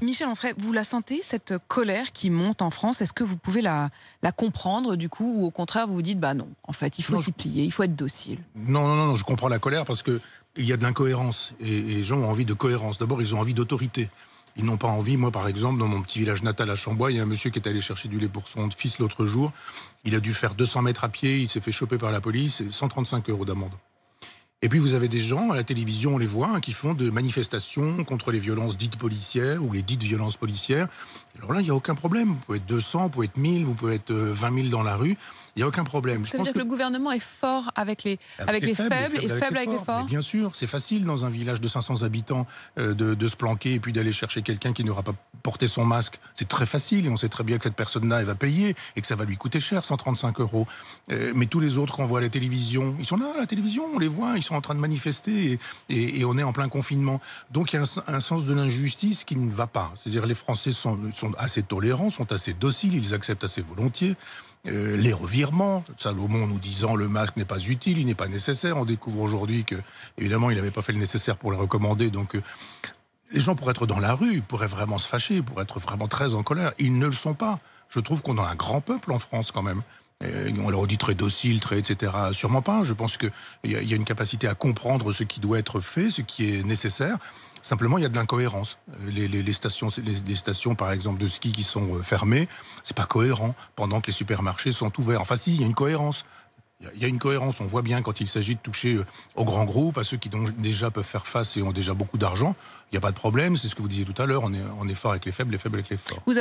Michel Onfray, vous la sentez, cette colère qui monte en France? Est-ce que vous pouvez la comprendre du coup, ou au contraire vous vous dites bah non, en fait il faut Non, s'y plier, il faut être docile? non, je comprends la colère parce que il y a de l'incohérence et les gens ont envie de cohérence. D'abord, ils ont envie d'autorité. Ils n'ont pas envie, moi par exemple, dans mon petit village natal à Chambois, il y a un monsieur qui est allé chercher du lait pour son fils l'autre jour. Il a dû faire 200 mètres à pied, il s'est fait choper par la police et 135 € d'amende. Et puis vous avez des gens, à la télévision, on les voit, hein, qui font de manifestations contre les violences dites policières ou les dites violences policières. Alors là, il n'y a aucun problème. Vous pouvez être 200, vous pouvez être 1000, vous pouvez être 20 000 dans la rue. Il n'y a aucun problème. Ça veut dire que le gouvernement est fort avec les faibles et faible avec les forts? Mais bien sûr, c'est facile dans un village de 500 habitants de se planquer et puis d'aller chercher quelqu'un qui n'aura pas porté son masque. C'est très facile et on sait très bien que cette personne-là, elle va payer et que ça va lui coûter cher, 135 €. Mais tous les autres qu'on voit à la télévision, ils sont là à la télévision, on les voit, ils sont en train de manifester et on est en plein confinement. Donc il y a un sens de l'injustice qui ne va pas. C'est-à-dire les Français sont assez tolérants, sont assez dociles, ils acceptent assez volontiers. Les revirements, Salomon nous disant le masque n'est pas utile, il n'est pas nécessaire. On découvre aujourd'hui que, évidemment, il n'avait pas fait le nécessaire pour le recommander. Donc, les gens pourraient être dans la rue, pourraient vraiment se fâcher, pourraient être vraiment très en colère. Ils ne le sont pas. Je trouve qu'on a un grand peuple en France quand même. On leur dit très docile, très etc. Sûrement pas. Je pense qu'il y a une capacité à comprendre ce qui doit être fait, ce qui est nécessaire. Simplement, il y a de l'incohérence. Les stations, par exemple, de ski qui sont fermées, c'est pas cohérent pendant que les supermarchés sont ouverts. Enfin, si, il y a une cohérence. Il y a une cohérence. On voit bien quand il s'agit de toucher aux grands groupes, à ceux qui déjà peuvent faire face et ont déjà beaucoup d'argent. Il n'y a pas de problème. C'est ce que vous disiez tout à l'heure. On est fort avec les faibles avec les forts.